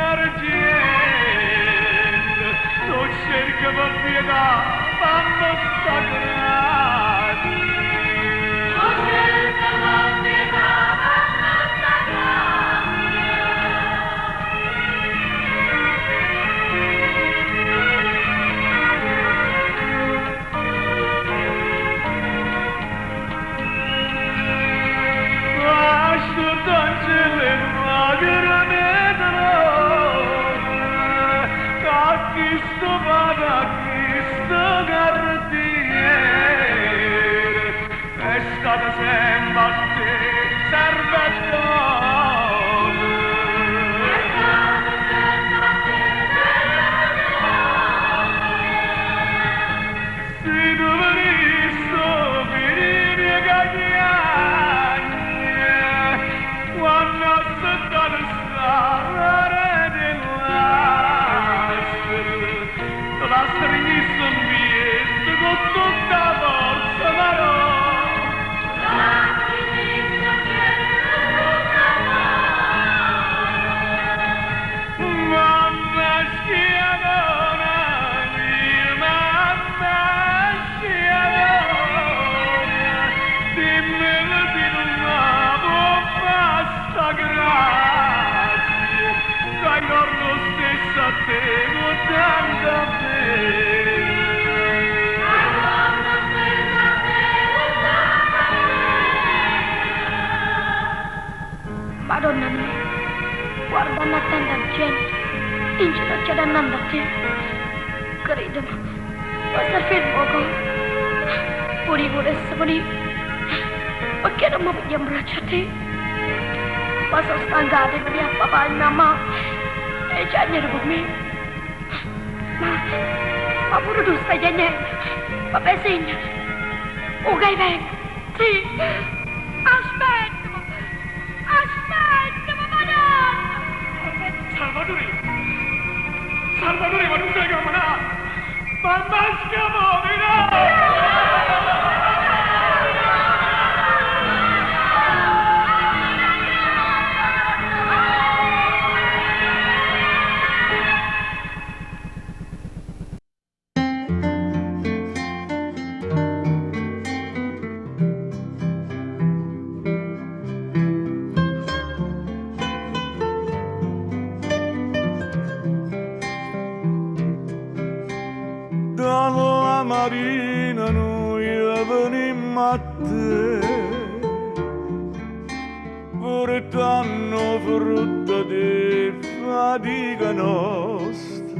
argento, tu cerchi per pietà, mamma sagrati. Tu cerchi per pietà, mamma sagrati. Lascio d'angelo in lacrime d'amore, a chi sto vada, a chi sto cartiere, è stata sempre a te, serve a donne. È stata sempre a te, serve a donne. Se tu venissi, venivi a cagliare, quando sto da stare dell'astro, la stringhissi in piedi con tutta la forza, ma no. La stringhissi in piedi con tutta la forza. Mamma schiavona mia, mamma schiavona, dimmelo di nuovo, basta grazie, dai torno stesso a te con tanta bene. Dai torno stesso a te con tanta bene. Madonna mia, guardando a tanta gente, in giro c'è dannando a te. Credimi, basta fermo con. Puri volesse morire, perché non mi voglio abbracciare a te? Ma sono stancata di venire a papà e mamma e piangere con me. Ma pure tu stai piangendo. Vabbè, segnati. Oh, che vengo. Sì. Aspettami. Aspettami, madonna. Salvatore! Salvatore, ma tu sei camminato! Mamma schiavone, no! Dalla marina noi venimmo a te, portando frutta di fatica nostra.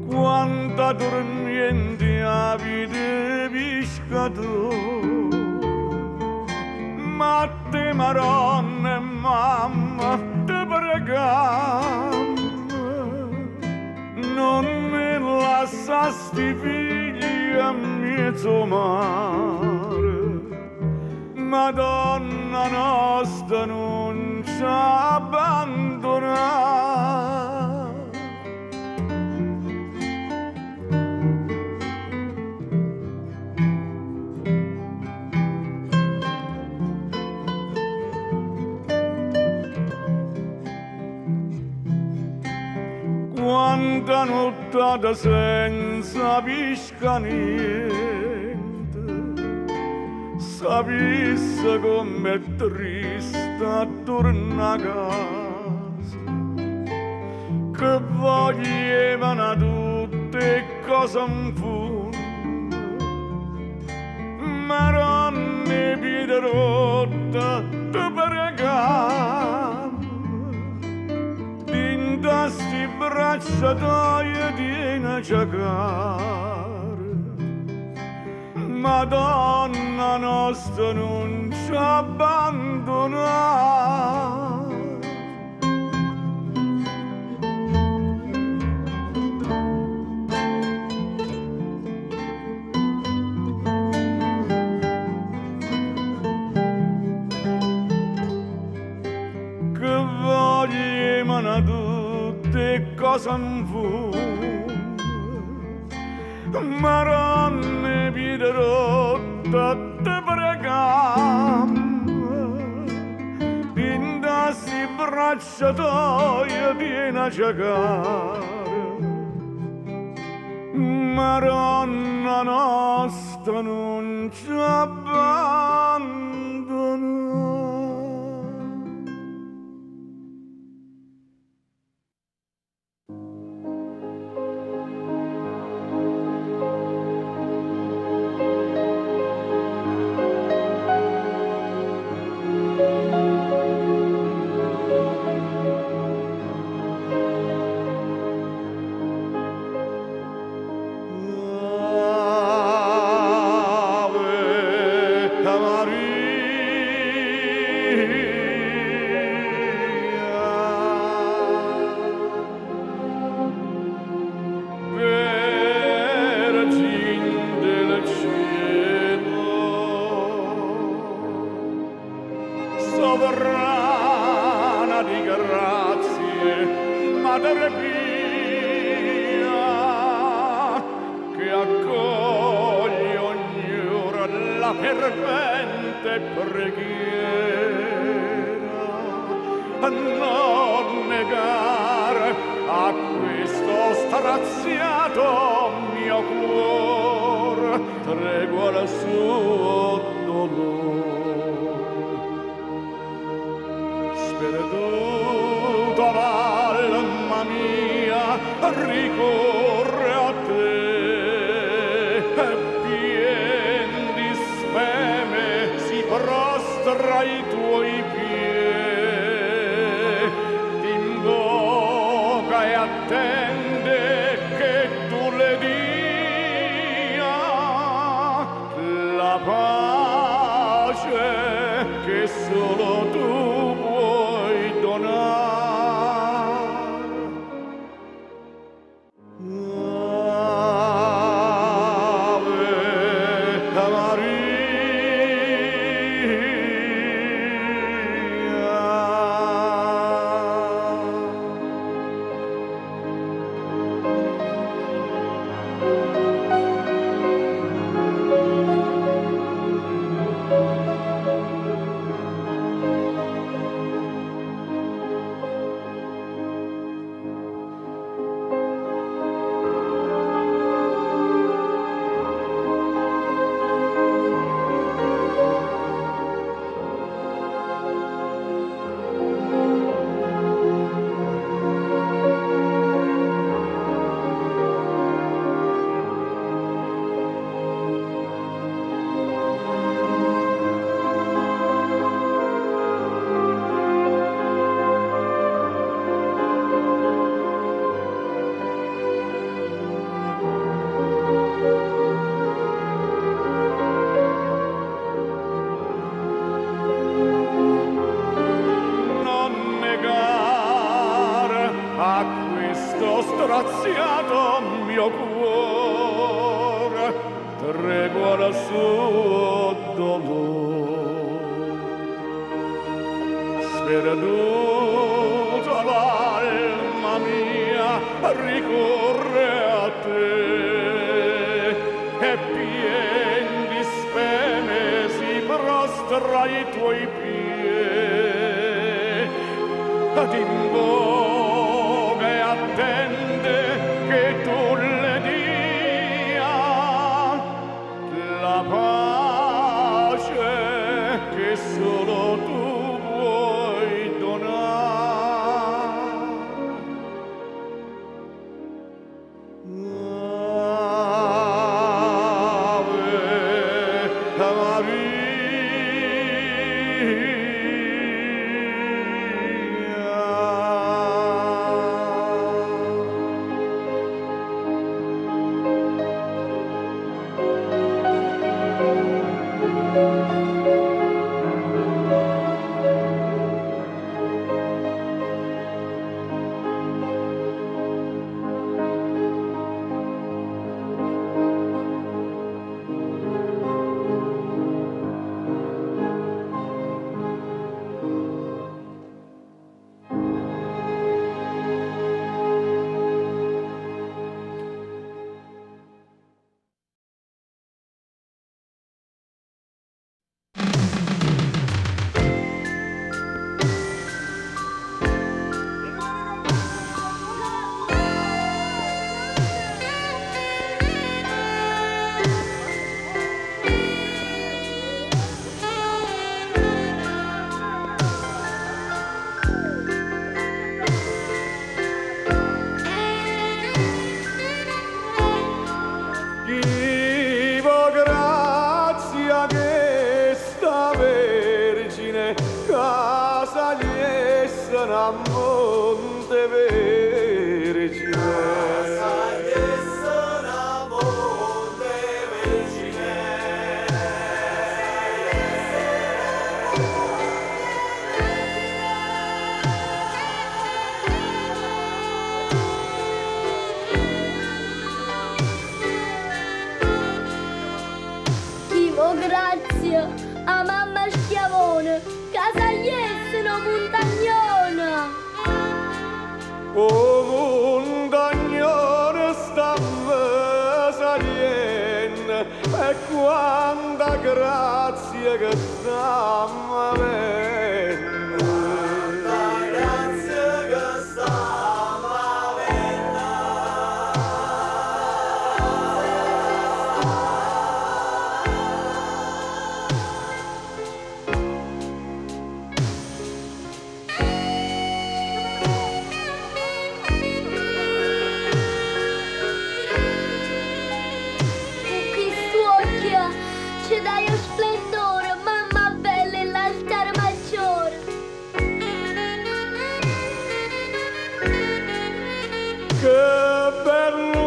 Quanta dormiente avete pescatore, ma te maronna e mamma te pregamo, non mi lasciasti figli a mezzo mare, Madonna nostra non ci abbandona. Quanta nottata senza pesca niente, sapesse com'è triste a tornare a casa, che voglievano tutte cose in fondo, ma non ne piede rotta te pregamo. Da sti braccia t'aia tiene a giocare, Madonna nostra non ci abbandona. Che vogliamo tutte cose in fondo, Maronna piede rotta te pregamo, in da si braccia sfacciatoia viene a giocare, Madonna nostra non ci abbandona. Sovrana di grazie, Madre Pia, che accoglie ognora la fervente preghiera, a non negare a questo straziato mio cuore tregua al suo dolore. Sperduto l'alma mia ricorre a te e pien di speme si prostra ai tuoi piedi, t'invoca e attende che tu le dia la pace che solo tu puoi donare. Ave straziato mio cuore tregua al suo dolore. Sperduto l'alma mia ricorre a te e pien di speme si prostra ai tuoi piedi, ad invoca e attende che tu le dia la pace che solo tu puoi donare. Ave Maria. a Montevergine. Grazie a mamma schiavone, casa sono montagnona. Oh montagnone stamma salendo e quanta grazia che stamma avendo. Ci dai un splendore, mamma bella e l'altare maggiore. Che bello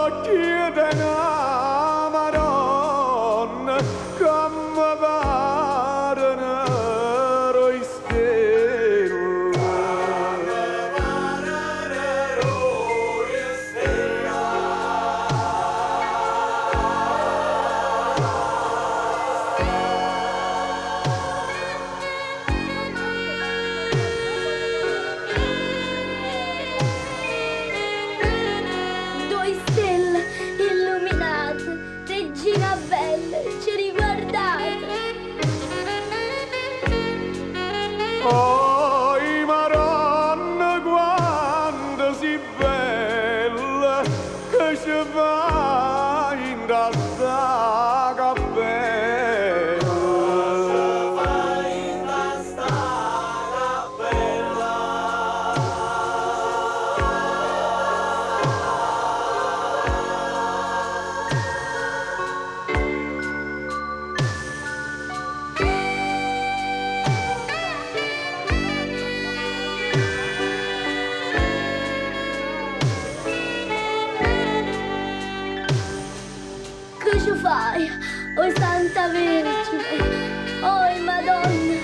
occhio della Madonna, come pare nero e stella. Due stelle illuminate, regina bella, ci riguardate. Oh, Madonna, quando si bella, che ci fa in testa cappella. Che ci fai, oh Santa Vergine, oh Madonna,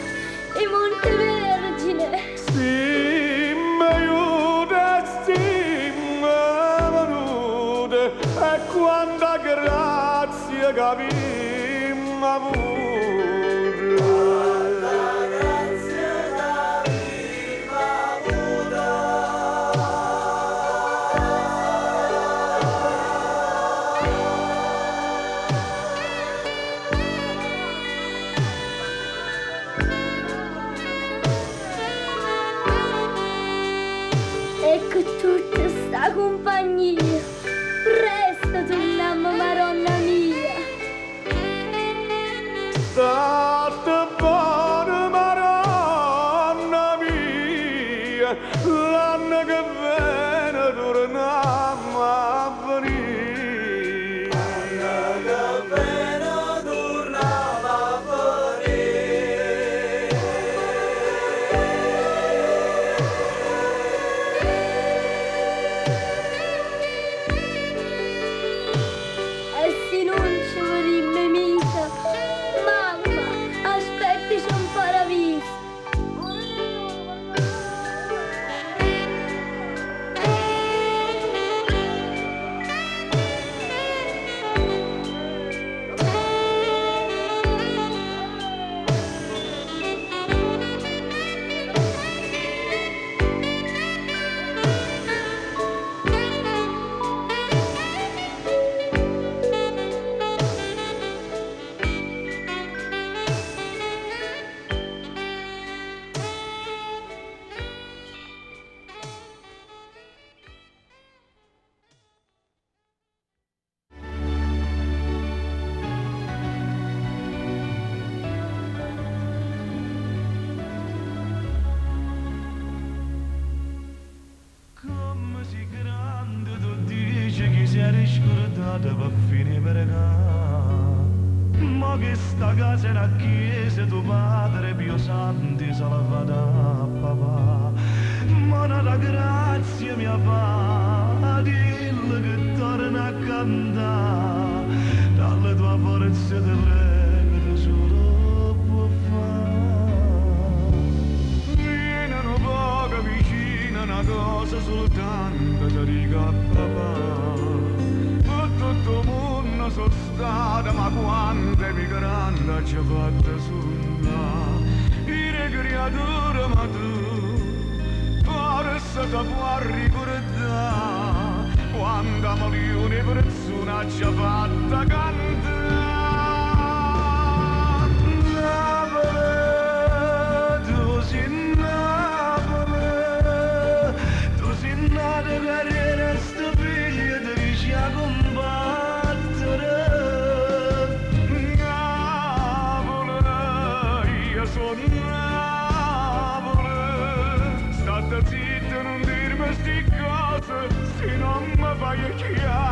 e Montevergine. Stimma aiuta, stimma venuta, e quanta grazia capimmo avuta. Ecco tutta sta compagnia, presto torniamo, Maronna mia. State buona, Madonna mia, l'anno che viene torniamo a venire. L'anno che viene torniamo a venire. E se non ci vorremmo mica, mamma, aspettici un paradiso. eri scordata per finire per cá. Ma che sta casa è una chiesa, tuo padre Pio Santi se la fa da papà. grazie mia fa, dillo che torna a cantare, dalle tue forze te prego, tu solo può fare. Vieni un poco vicino, una cosa soltanto ti dico a papà. Tutto il mondo sono stata, ma quante mi grande ci ha fatto suonare. Le creature, ma tu, forse ti può ricordare, quando milioni di persone ci ha fatta cantare. Napoli, tu sei Napoli, tu sei nata per resta figlia, ti riesci a combattere. Napoli, io sono Napoli, state zitta, non dirmi sti cose, se non mi fai chiaro.